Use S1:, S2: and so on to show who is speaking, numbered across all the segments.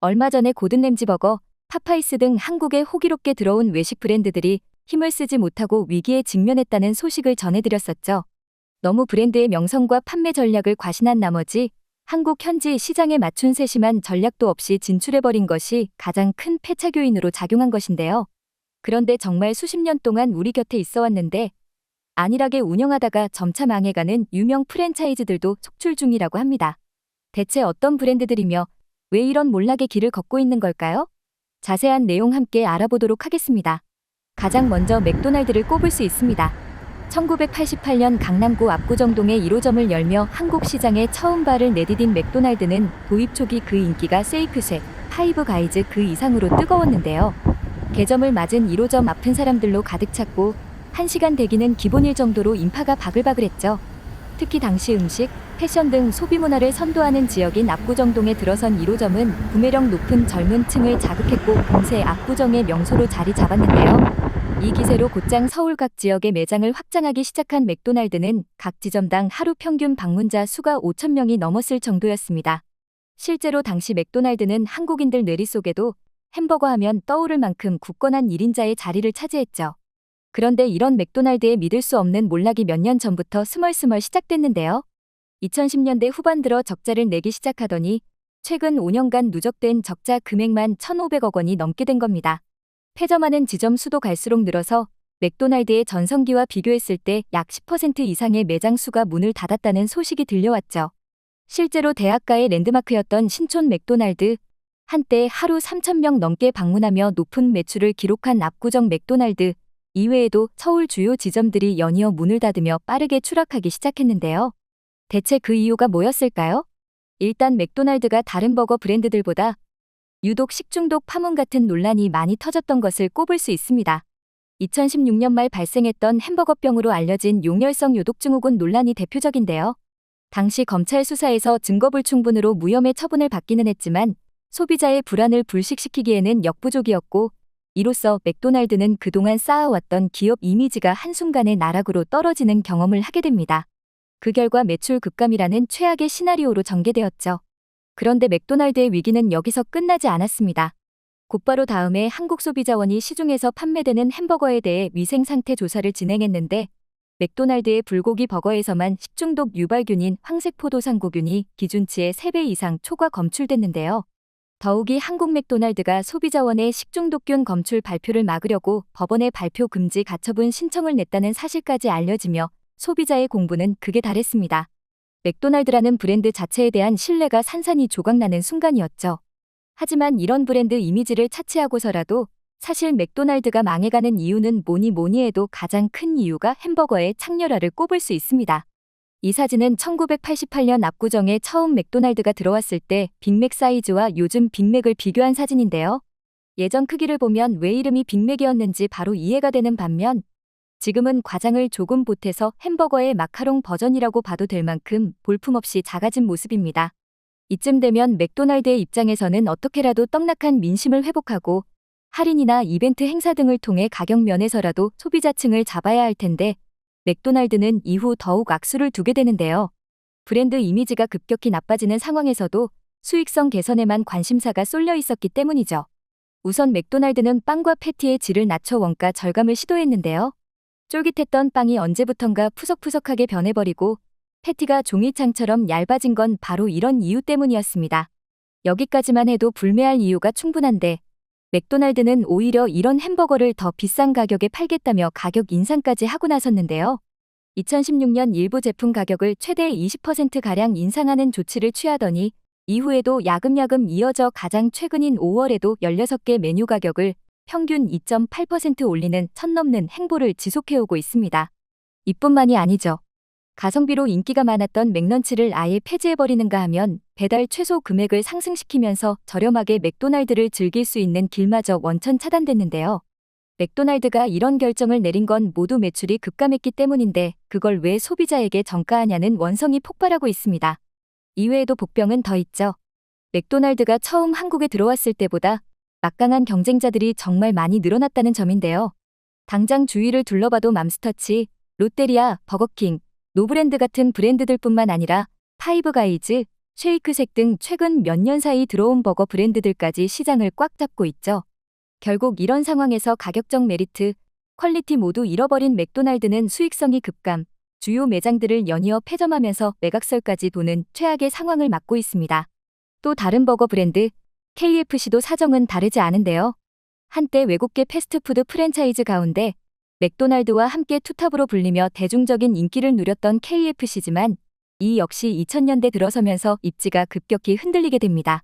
S1: 얼마 전에 고든램지버거, 파파이스 등 한국에 호기롭게 들어온 외식 브랜드들이 힘을 쓰지 못하고 위기에 직면했다는 소식을 전해드렸었죠. 너무 브랜드의 명성과 판매 전략을 과신한 나머지 한국 현지 시장에 맞춘 세심한 전략도 없이 진출해버린 것이 가장 큰 패착 요인으로 작용한 것인데요. 그런데 정말 수십 년 동안 우리 곁에 있어 왔는데 안일하게 운영하다가 점차 망해가는 유명 프랜차이즈들도 속출 중이라고 합니다. 대체 어떤 브랜드들이며 왜 이런 몰락의 길을 걷고 있는 걸까요? 자세한 내용 함께 알아보도록 하겠습니다. 가장 먼저 맥도날드를 꼽을 수 있습니다. 1988년 강남구 압구정동에 1호점을 열며 한국 시장에 처음 발을 내디딘 맥도날드는 도입 초기 그 인기가 세이프쉐, 파이브 가이즈 그 이상으로 뜨거웠는데요. 개점을 맞은 1호점 앞은 사람들로 가득 찼고 1시간 대기는 기본일 정도로 인파가 바글바글했죠. 특히 당시 음식, 패션 등 소비 문화를 선도하는 지역인 압구정동에 들어선 1호점은 구매력 높은 젊은 층을 자극했고 금세 압구정의 명소로 자리 잡았는데요. 이 기세로 곧장 서울 각 지역의 매장을 확장하기 시작한 맥도날드는 각 지점당 하루 평균 방문자 수가 5,000명이 넘었을 정도였습니다. 실제로 당시 맥도날드는 한국인들 뇌리 속에도 햄버거 하면 떠오를 만큼 굳건한 1인자의 자리를 차지했죠. 그런데 이런 맥도날드의 믿을 수 없는 몰락이 몇 년 전부터 스멀스멀 시작됐는데요. 2010년대 후반 들어 적자를 내기 시작하더니 최근 5년간 누적된 적자 금액만 1,500억 원이 넘게 된 겁니다. 폐점하는 지점 수도 갈수록 늘어서 맥도날드의 전성기와 비교했을 때 약 10% 이상의 매장 수가 문을 닫았다는 소식이 들려왔죠. 실제로 대학가의 랜드마크였던 신촌 맥도날드, 한때 하루 3,000명 넘게 방문하며 높은 매출을 기록한 압구정 맥도날드, 이외에도 서울 주요 지점들이 연이어 문을 닫으며 빠르게 추락하기 시작했는데요. 대체 그 이유가 뭐였을까요? 일단 맥도날드가 다른 버거 브랜드들보다 유독 식중독 파문 같은 논란이 많이 터졌던 것을 꼽을 수 있습니다. 2016년 말 발생했던 햄버거병으로 알려진 용혈성 요독증후군 논란이 대표적인데요. 당시 검찰 수사에서 증거불충분으로 무혐의 처분을 받기는 했지만 소비자의 불안을 불식시키기에는 역부족이었고 이로써 맥도날드는 그동안 쌓아왔던 기업 이미지가 한순간에 나락으로 떨어지는 경험을 하게 됩니다. 그 결과 매출 급감이라는 최악의 시나리오로 전개되었죠. 그런데 맥도날드의 위기는 여기서 끝나지 않았습니다. 곧바로 다음에 한국소비자원이 시중에서 판매되는 햄버거에 대해 위생상태 조사를 진행했는데 맥도날드의 불고기 버거에서만 식중독 유발균인 황색포도상구균이 기준치의 3배 이상 초과 검출됐는데요. 더욱이 한국 맥도날드가 소비자원의 식중독균 검출 발표를 막으려고 법원에 발표 금지 가처분 신청을 냈다는 사실까지 알려지며 소비자의 공분은 극에 달했습니다. 맥도날드라는 브랜드 자체에 대한 신뢰가 산산이 조각나는 순간이었죠. 하지만 이런 브랜드 이미지를 차치하고서라도 사실 맥도날드가 망해가는 이유는 뭐니 해도 가장 큰 이유가 햄버거의 창렬화를 꼽을 수 있습니다. 이 사진은 1988년 압구정에 처음 맥도날드가 들어왔을 때 빅맥 사이즈와 요즘 빅맥을 비교한 사진인데요. 예전 크기를 보면 왜 이름이 빅맥이었는지 바로 이해가 되는 반면 지금은 과장을 조금 보태서 햄버거의 마카롱 버전이라고 봐도 될 만큼 볼품없이 작아진 모습입니다. 이쯤 되면 맥도날드의 입장에서는 어떻게라도 떡락한 민심을 회복하고 할인이나 이벤트 행사 등을 통해 가격 면에서라도 소비자층을 잡아야 할 텐데 맥도날드는 이후 더욱 악수를 두게 되는데요. 브랜드 이미지가 급격히 나빠지는 상황에서도 수익성 개선에만 관심사가 쏠려 있었기 때문이죠. 우선 맥도날드는 빵과 패티의 질을 낮춰 원가 절감을 시도했는데요. 쫄깃했던 빵이 언제부턴가 푸석푸석하게 변해버리고 패티가 종이창처럼 얇아진 건 바로 이런 이유 때문이었습니다. 여기까지만 해도 불매할 이유가 충분한데 맥도날드는 오히려 이런 햄버거를 더 비싼 가격에 팔겠다며 가격 인상까지 하고 나섰는데요. 2016년 일부 제품 가격을 최대 20%가량 인상하는 조치를 취하더니 이후에도 야금야금 이어져 가장 최근인 5월에도 16개 메뉴 가격을 평균 2.8% 올리는 선 넘는 행보를 지속해오고 있습니다. 이뿐만이 아니죠. 가성비로 인기가 많았던 맥런치를 아예 폐지해버리는가 하면 배달 최소 금액을 상승시키면서 저렴하게 맥도날드를 즐길 수 있는 길마저 원천 차단됐는데요. 맥도날드가 이런 결정을 내린 건 모두 매출이 급감했기 때문인데 그걸 왜 소비자에게 전가하냐는 원성이 폭발하고 있습니다. 이외에도 복병은 더 있죠. 맥도날드가 처음 한국에 들어왔을 때보다 막강한 경쟁자들이 정말 많이 늘어났다는 점인데요. 당장 주위를 둘러봐도 맘스터치, 롯데리아, 버거킹, 노브랜드 같은 브랜드들뿐만 아니라 파이브 가이즈, 쉐이크쉑 등 최근 몇 년 사이 들어온 버거 브랜드들까지 시장을 꽉 잡고 있죠. 결국 이런 상황에서 가격적 메리트, 퀄리티 모두 잃어버린 맥도날드는 수익성이 급감, 주요 매장들을 연이어 폐점하면서 매각설까지 도는 최악의 상황을 맞고 있습니다. 또 다른 버거 브랜드, KFC도 사정은 다르지 않은데요. 한때 외국계 패스트푸드 프랜차이즈 가운데 맥도날드와 함께 투탑으로 불리며 대중적인 인기를 누렸던 KFC지만 이 역시 2000년대 들어서면서 입지가 급격히 흔들리게 됩니다.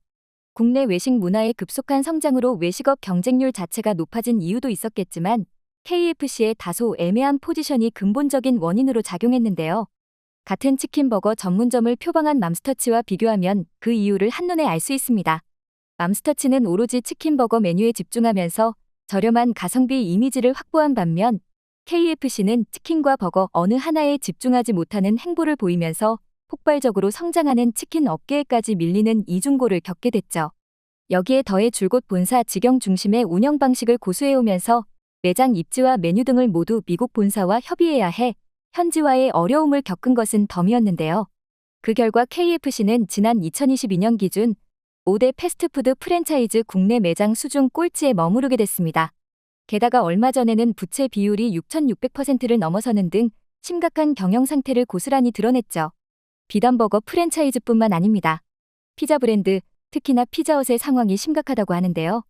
S1: 국내 외식 문화의 급속한 성장으로 외식업 경쟁률 자체가 높아진 이유도 있었겠지만 KFC의 다소 애매한 포지션이 근본적인 원인으로 작용했는데요. 같은 치킨버거 전문점을 표방한 맘스터치와 비교하면 그 이유를 한눈에 알 수 있습니다. 맘스터치는 오로지 치킨버거 메뉴에 집중하면서 저렴한 가성비 이미지를 확보한 반면 KFC는 치킨과 버거 어느 하나에 집중하지 못하는 행보를 보이면서 폭발적으로 성장하는 치킨 업계에까지 밀리는 이중고를 겪게 됐죠. 여기에 더해 줄곧 본사 직영 중심의 운영 방식을 고수해오면서 매장 입지와 메뉴 등을 모두 미국 본사와 협의해야 해 현지화에 어려움을 겪은 것은 덤이었는데요. 그 결과 KFC는 지난 2022년 기준 5대 패스트푸드 프랜차이즈 국내 매장 수중 꼴찌에 머무르게 됐습니다. 게다가 얼마 전에는 부채 비율이 6,600%를 넘어서는 등 심각한 경영 상태를 고스란히 드러냈죠. 비단 버거 프랜차이즈뿐만 아닙니다. 피자 브랜드, 특히나 피자헛의 상황이 심각하다고 하는데요.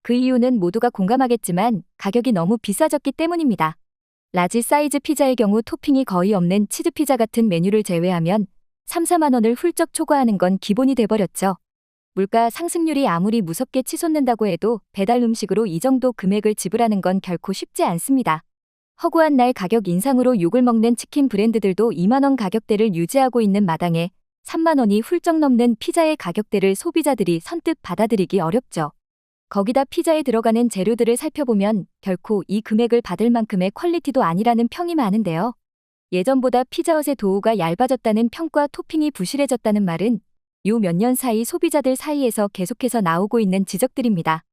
S1: 그 이유는 모두가 공감하겠지만 가격이 너무 비싸졌기 때문입니다. 라지 사이즈 피자의 경우 토핑이 거의 없는 치즈 피자 같은 메뉴를 제외하면 3, 4만 원을 훌쩍 초과하는 건 기본이 돼버렸죠. 물가 상승률이 아무리 무섭게 치솟는다고 해도 배달 음식으로 이 정도 금액을 지불하는 건 결코 쉽지 않습니다. 허구한 날 가격 인상으로 욕을 먹는 치킨 브랜드들도 2만 원 가격대를 유지하고 있는 마당에 3만 원이 훌쩍 넘는 피자의 가격대를 소비자들이 선뜻 받아들이기 어렵죠. 거기다 피자에 들어가는 재료들을 살펴보면 결코 이 금액을 받을 만큼의 퀄리티도 아니라는 평이 많은데요. 예전보다 피자헛의 도우가 얇아졌다는 평과 토핑이 부실해졌다는 말은 요 몇 년 사이 소비자들 사이에서 계속해서 나오고 있는 지적들입니다.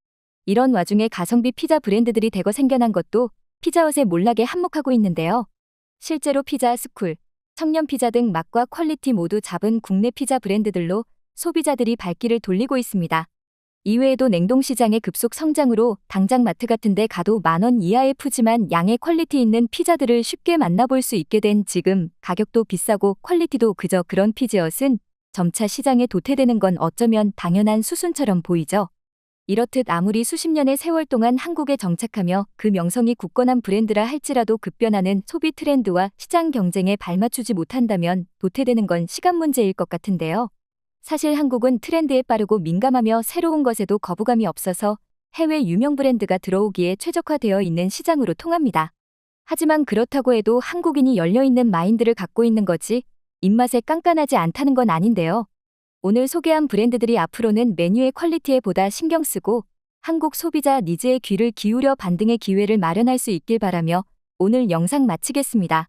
S1: 이런 와중에 가성비 피자 브랜드들이 대거 생겨난 것도 피자헛의 몰락에 한몫하고 있는데요. 실제로 피자 스쿨, 청년 피자 등 맛과 퀄리티 모두 잡은 국내 피자 브랜드들로 소비자들이 발길을 돌리고 있습니다. 이외에도 냉동시장의 급속 성장으로 당장 마트 같은 데 가도 10,000원 이하의 푸짐한 양의 퀄리티 있는 피자들을 쉽게 만나볼 수 있게 된 지금 가격도 비싸고 퀄리티도 그저 그런 피자헛은 점차 시장에 도태되는 건 어쩌면 당연한 수순처럼 보이죠. 이렇듯 아무리 수십 년의 세월 동안 한국에 정착하며 그 명성이 굳건한 브랜드라 할지라도 급변하는 소비 트렌드와 시장 경쟁에 발맞추지 못한다면 도태되는 건 시간 문제일 것 같은데요. 사실 한국은 트렌드에 빠르고 민감하며 새로운 것에도 거부감이 없어서 해외 유명 브랜드가 들어오기에 최적화되어 있는 시장으로 통합니다. 하지만 그렇다고 해도 한국인이 열려있는 마인드를 갖고 있는 거지 입맛에 깐깐하지 않다는 건 아닌데요. 오늘 소개한 브랜드들이 앞으로는 메뉴의 퀄리티에 보다 신경 쓰고 한국 소비자 니즈에 귀를 기울여 반등의 기회를 마련할 수 있길 바라며 오늘 영상 마치겠습니다.